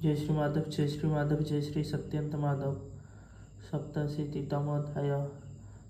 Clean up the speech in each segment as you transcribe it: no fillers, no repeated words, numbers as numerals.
जय श्री माधव, जय श्री माधव, जय श्री सत्यंत माधव। सप्तशीतितम अध्याय।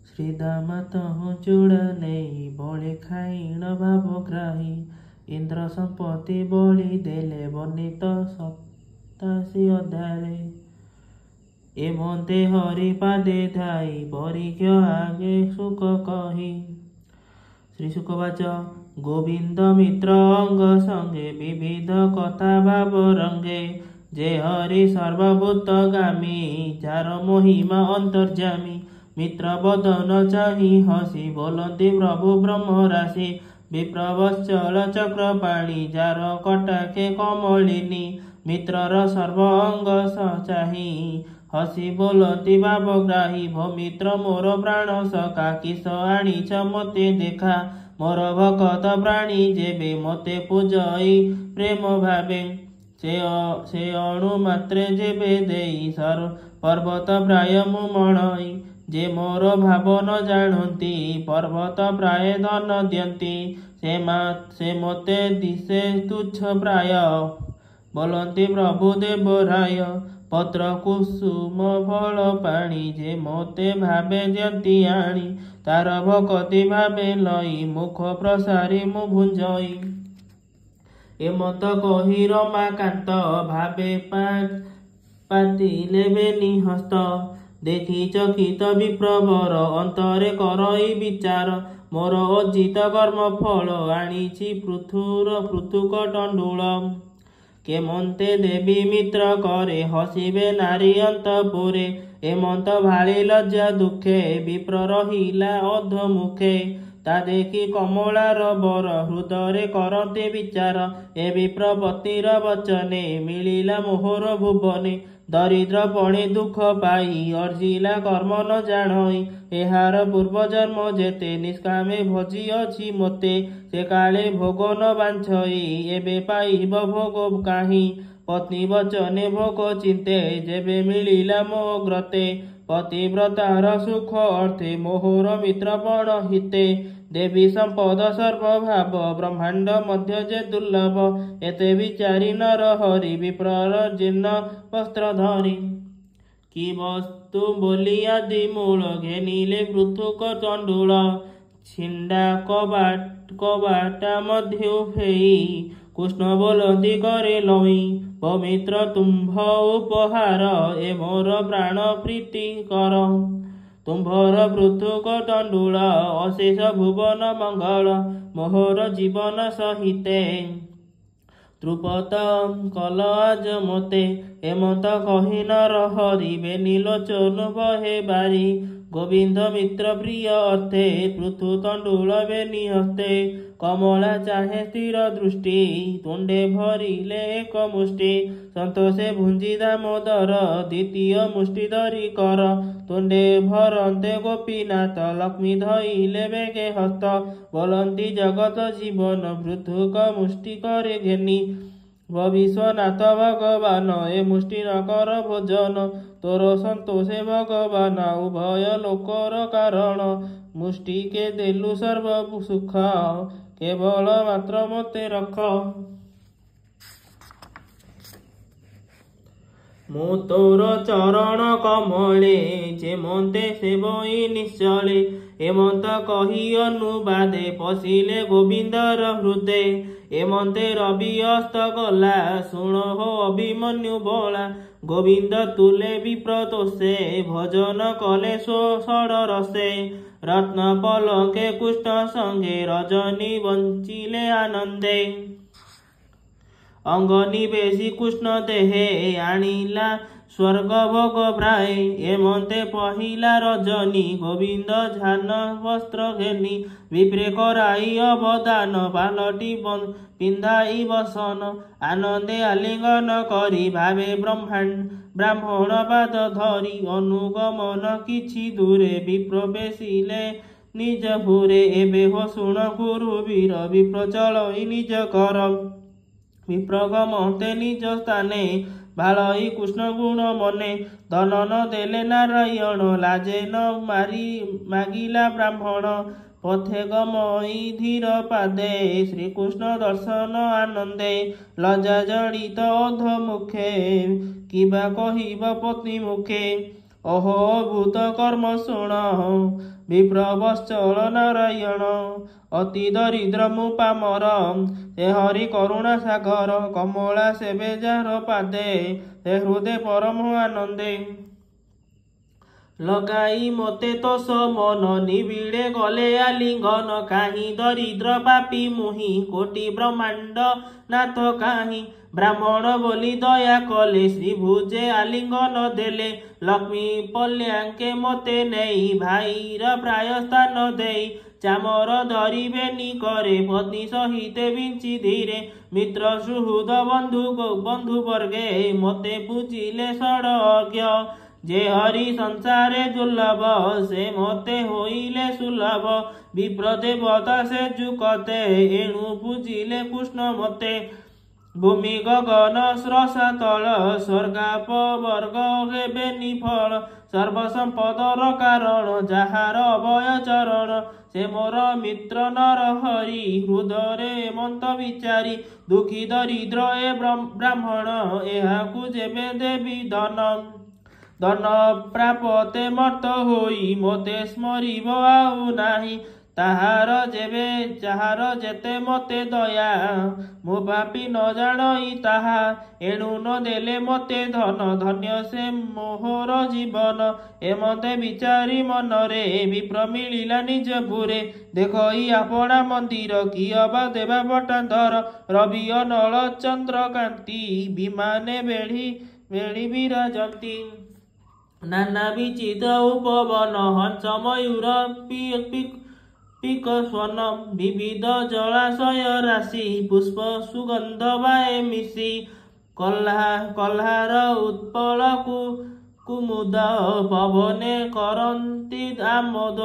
श्रीदामा तहु चूड़ा नहीं बलि खाइण भावग्राही, इंद्र संपत्ति बलि देले वर्णित 87 अध्याय। एमते हरिपादे धाई परीक्ष आगे सुख कही। श्री शुकवाच। गोविंद मित्र अंग संगे विविध कथा भाव रंगे, जे हरि सर्वभूतगामी जार महिमा अंतर्जामी। मित्र बदन चाहि हसी बोलती प्रभु ब्रह्म राशि, विप्रवत्सल चक्रपाणी जार कटाके कमलिनी। मित्रर सर्व अंग चाहि हसी बोलती भावग्राही, भो मित्र मोर प्राण सखा किस आनीच मते देखा। मोर भक्त प्राणी जेबे मते पूजई प्रेम भावे, से अणु मात्रे जेबे देई सर पर्वत प्राय मु मणई। जे मोर भाव न जानती पर्वत प्राय धन दियंती, से मते दिशे तुच्छ प्राय बोलती प्रभु देवराय। पत्र कुसुम फल पाणी जे मते भावे दियंती आणी, तार भक्ति भावे लई मुख प्रसारी मु भुंजई। एमत कही रमाकांत भावे पातिले बेनी हस्त, देखी चकित विप्रवर अंतरे करई विचार। मोर अजित कर्म फल आनीछि पृथुक टंडुल, केमंते देवी मित्र करे हसिबे नारी अंतपुरे। एमंत भाली लज्जा दुखे विप्र रहिला अधमुखे, ता देखी कमलार बर हृदय करते विचार। ए विप्रपतिर वचने मिलिला मोहर भुवने, दरिद्र पणे दुख पाई अर्जिला कर्म न जानई। एहार पूर्व जन्म जेते निष्कामे भजी अछि मते, से काले भोग न बांछई एबे पाइब भोग काहि। पत्नी वचने भोग चिंते जेबे मिलिला मोग्रते, पतिव्रतार सुख अर्थे मोहर मित्रपण हिते। देवी संपद सर्वभाव ब्रह्मांड मध्य जे दुर्लभ, एते विचारी नर हरि विप्रर जीर्ण वस्त्र धरी। कि वस्तु बोली आदि मूल घेनिले पृथुक चंडूल, छिंडा कबाटा मध्य फेई कृष्ण बोलती करे लई। पवित्र तुम्भ उपहार ए मोर प्राण प्रीति कर, तुम्भर पृथुक टंडूल अशेष भुवन मंगल। मोहर जीवन सहिते ध्रुपत कल आज मते, एमत कही नर हरि बेनी लोचन बहे बारी। गोविंद मित्र प्रिय अर्थे पृथु तंडूल बेनी हस्ते, कमला चाहे स्थिर दृष्टि तुंडे भरिले एक मुष्टि। संतोषे भुंजी दामोदर द्वितीय मुष्टि धरी कर, तुंडे भरंते गोपीनाथ लक्ष्मी धइले बेगे हस्त। बोलंती जगत जीवन पृथुक मुष्टि करे घेनी, विश्वनाथ भगवान ए मुष्टि न कर भोजन। तोर संतोषे भगवान उभय लोकर कारण, मुष्टि के देलु सर्व सुख केवल मात्र मते रख। मो तोर चरण कमले जेमते सेवई निश्चले, एमंत कही अनुबादे पशिले गोविंदर हृदय। एमंते रवि अस्त गला शुण हो अभिमन्यु बला, गोविंद तुले विप्रतोषे भजन कले षड रसे। रत्न पलके कृष्ण संगे रजनी बंचिले आनंदे, अंग निवेशी कृष्ण देहे आनिला स्वर्ग भोग प्राय। एमंते पहिला रजनी गोविंद झान वस्त्र घेनी, विप्रे कराई अवदान पालटी पिंधाई बसन। आनंदे आलिंगन करी भावे ब्राह्मण पाद धरी, अनुगमन किछि दूरे विप्र बेसिले निज भूरे। एबे हो शुण गुरु वीर विप्र चलई निज कर, विप्रगमते निज स्थाने भालई कृष्ण गुण मने। धन न देले नारायण लाजे न मागिला ब्राह्मण, पथे गमई धीर पादे श्रीकृष्ण दर्शन आनंदे लज्जा जड़ित अध मुखे किबा कहिब पत्नी मुखे अहो भूत कर्म शुण विप्रवश्चल नारायण अति दरिद्र मु पामर ते हरि करुणा सागर कमला सेवे जार पादे ते हृदय परम आनंदे लगाई मते तोष मन निबिड़े गले आलिंगन काहि दरिद्र पापी मुहि कोटि ब्रह्मांड नाथ काहि ब्राह्मण बोली दया कले श्रीभुजे आलिंगन देले लक्ष्मी पल्याङ्के मते नेई भाईर प्राय स्थान देई चामर धरिबे निकरे पत्नी सहिते विंची धीरे मित्र सुहृद बंधु वर्गे मते पूजिले षड्ज्ञ जे हरि संसारे दुर्लभ से मते होइले सुलभ विप्र देवता से जुकते एणु पूजिले कृष्ण मते भूमि गगन स्रसातल स्वर्गाप वर्ग हेबे निफल सर्वसंपदर कारण जाहार अभय चरण से मोर मित्र नर हरि हृदय मंत विचारी दुखी दरिद्र ए ब्राह्मण एहाकु जेबे देवी धन प्रापते मत होई मोते स्मरिब आउ नाही ताहार जेते मते दया मो पापी न जानई ताहा एणु न देले मते धन धन्य से मोहर जीवन एमते विचारी मनरे विप्र मिलिला निज पुरे देखई आपणा मंदिर कियबा देवा बटांधर रवि नल चंद्रकांति विमाने बेढ़ी विराजंती नाना विचित उपवन हंस मयूर पिक स्वन विविध जलाशय राशि पुष्प सुगंध बाए मिशी कल्हार उत्पल कुमुद पवने करंती आमोद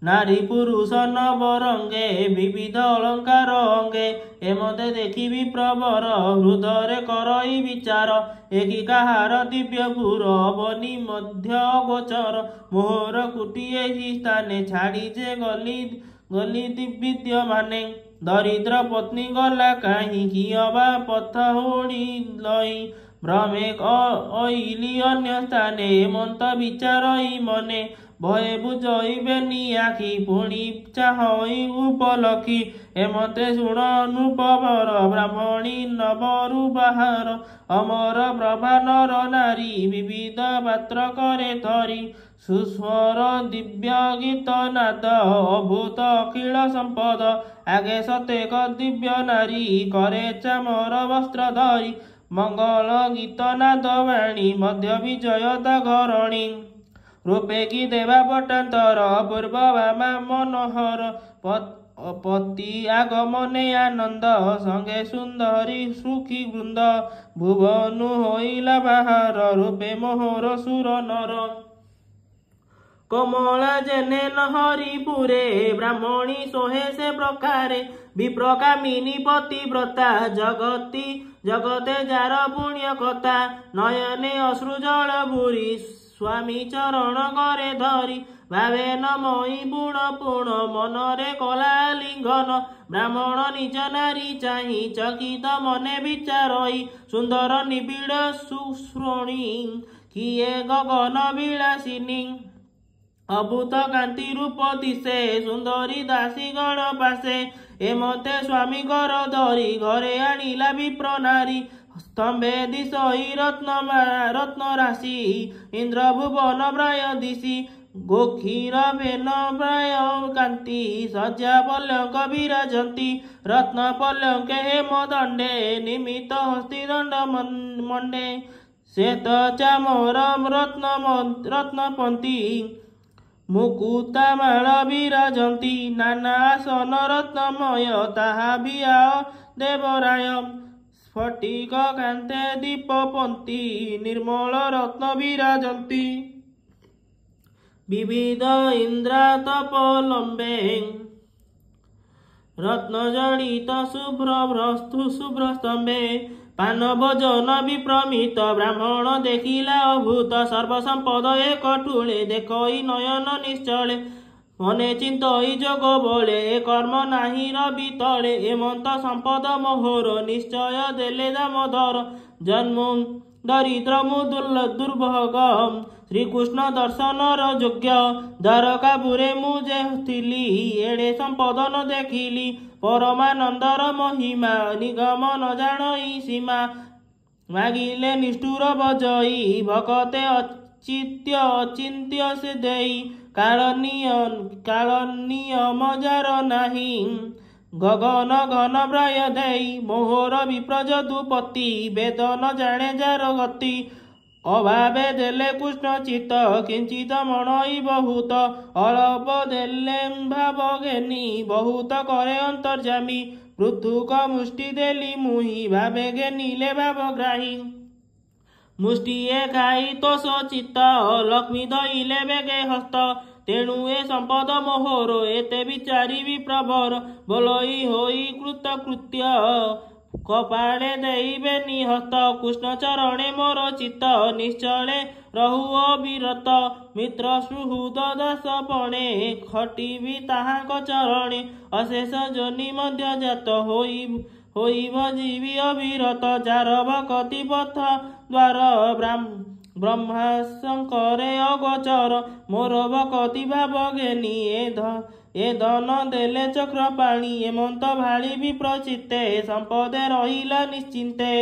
नारी पुरुष नवरंगे विविध अलंकार अंगे एमते देखिबी प्रवर हृदय करई विचार एकी काहार दिव्यपुर बनी मध्य गोचर मोहर कुटिए ही स्थाने छाड़ी जे गली दिव्य माने दरिद्र पत्नी गला कहीं कियबा पथ होड़ी लई भ्रमे अइली अन्य स्थाने मंत विचारई मने भये बुझइबेनी आखि पुणी चाहई उपलखी एमते शुणनुपवर ब्राह्मणी नवरु बाहार अमर प्रभा नर नारी विविध पात्र करे धरी सुस्वर दिव्य गीत नाद अभूत अखिल संपद आगे सतेक दिव्य नारी करे चामर वस्त्र धरी मंगल गीत नाद वाणी मध्य विजयता घरणी रूपे की देवा पटांतर पूर्व भामा मनोहर पति आगमने आनंद संगे सुंदरी सुखी वृंद भुवनु होइला बाहार रूपे मोहर सुर नर कमला जेने हरिपुरे ब्राह्मणी सोहे से प्रकारे विप्रकामिनी पतिव्रता जगते जार पुण्य कथा नयने अश्रु जल भूरी स्वामी चरण करे धरी भावे नमई पुण पुण मनरे कला लिंगन ब्राह्मण निज नारी चाही चकित मने विचारई सुंदर निबिड़ सुश्रोणी किए गगन विलासिनी अभूत कांति रूप दिशे सुंदरी दासी गण पासे एमते स्वामी घर धरी घरे आनिला विप्र नारी स्तंभे दिशई रत्न राशि इंद्र भुवन प्राय दिशि गोखीर भेन प्राय कांति सज्जा पल्लंक विराजंती रत्न पल्लंके हेम दंडे निमित हस्ति दंड मंडे श्वेत चामर रत्नपंती मुकुता माल विराजंती नाना आसन रत्नमय ताहा बिया देवराय स्फटिक कांते दीपपंती निर्मल रत्न विराजंती विविध इंद्रातपलंबे रत्न जड़ित शुभ्र स्तंभे पान भोजन विप्रमित ब्राह्मण देखिला अभूत सर्वसंपद एक ठूले देखई नयन निश्चले মনে চিন্তই যোগ বলে এ কর্ম নাহি রবি তলে এমন্ত সম্পদ মোহর নিশ্চয় দেলে দামোদর জন্ম দরিদ্র মুদুল দুর্ভোগ শ্রীকৃষ্ণ দর্শনর যোଗ୍ୟ ଦ୍ୱାରକାପୁରେ ମୁଁ ଯେ ଥିଲି ଏଡ଼େ ସମ୍ପଦ ନ ଦେଖିଲି ପରମାନନ୍ଦର ମହିମା ନିଗମ ନ ଜାଣଇ ସୀମା ମାଗିଲେ ନିଷ୍ଠୁର ବଜଇ ଭକତେ ଅଚିନ୍ତ୍ୟ ସେ ଦେଇ କାଳ ନିୟମ ଯାର ନାହିଁ ଗଗନ ଘନ ପ୍ରାୟ ଦେଇ ମୋହର ବିପ୍ରଯଦୁପତି ବେଦ ନ ଜାଣେ ଯାର ଗତି ଅଭାବେ ଦେଲେ କୃଷ୍ଣ ଚିତ୍ତ କିଞ୍ଚିତ ମଣଇ ବହୁତ ଅଳପ ଦେଲେ ଭାବ ଘେନି ବହୁତ କରେ ଅନ୍ତର୍ଯାମୀ ପୃଥୁକ ମୁଷ୍ଟି ଦେଲି ମୁହିଁ ଭାବେ ଘେନିଲେ ଭାବଗ୍ରାହୀ ମୁଷ୍ଟିଏ ଖାଇ ତୋଷ ଚିତ୍ତ ଲକ୍ଷ୍ମୀ ଦଇଲେ ବେଗେ ହସ୍ତ ତେଣୁ ଏ ସମ୍ପଦ ମୋହର ଏତେ ବିଚାରି ବିପ୍ରବର ବୋଲଇ ହୋଇ କୃତକୃତ୍ୟ କପାଳେ ଦେଇବେନି ହସ୍ତ କୃଷ୍ଣ ଚରଣେ ମୋର ଚିତ୍ତ ନିଶ୍ଚଳେ ରହୁ ଅବିରତ ମିତ୍ର ସୁହୃଦ ଦାସ ପଣେ ଖଟିବି ତାହାଙ୍କ ଚରଣେ ଅଶେଷ ଯୋନି ମଧ୍ୟ ଜାତ ହୋଇବ ଜୀବି ଅବିରତ ଯାର ଭକତି ପଥ ଦ୍ୱାର ବ୍ରହ୍ମା ଶଙ୍କରେ ଅଗୋଚର ମୋର ଭକତି ଭାବ ଘେନି ଏ ଧନ ଦେଲେ ଚକ୍ର ପାଣି ଏମନ୍ତ ଭାଳି ବିପ୍ରଚିତେ ସମ୍ପଦେ ରହିଲା ନିଶ୍ଚିନ୍ତେ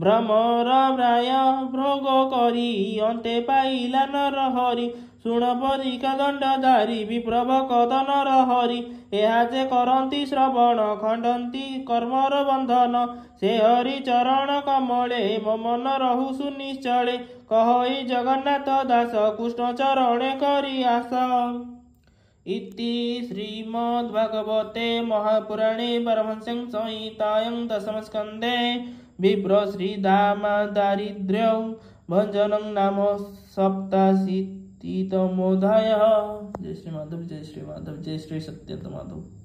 ଭ୍ରମର ପ୍ରାୟ ଭୋଗ କରି ଅନ୍ତେ ପାଇଲା ନର ହରି ଶୁଣ ପରୀକ୍ଷା ଦଣ୍ଡଧାରୀ ବିପ୍ରଭକ ନର ହରି ଏହା ଯେ କରନ୍ତି ଶ୍ରବଣ ଖଣ୍ଡନ୍ତି କର୍ମର ବନ୍ଧନ ସେ ହରି ଚରଣ କମଳେ ମୋ ମନ ରହୁ ସୁନିଶ୍ଚଳେ କହଇ ଜଗନ୍ନାଥ ଦାସ କୃଷ୍ଣ ଚରଣେ କରି ଆସ। इति श्रीमद्भागवते महापुराणे पारमहंस्यां संहितायां दशमस्कन्धे विप्र श्रीधाम दारिद्र्य भञ्जनं नाम सप्ताशीतितमोऽध्यायः। जय श्री माधव, जय श्री माधव, जय श्री सत्यत माधव।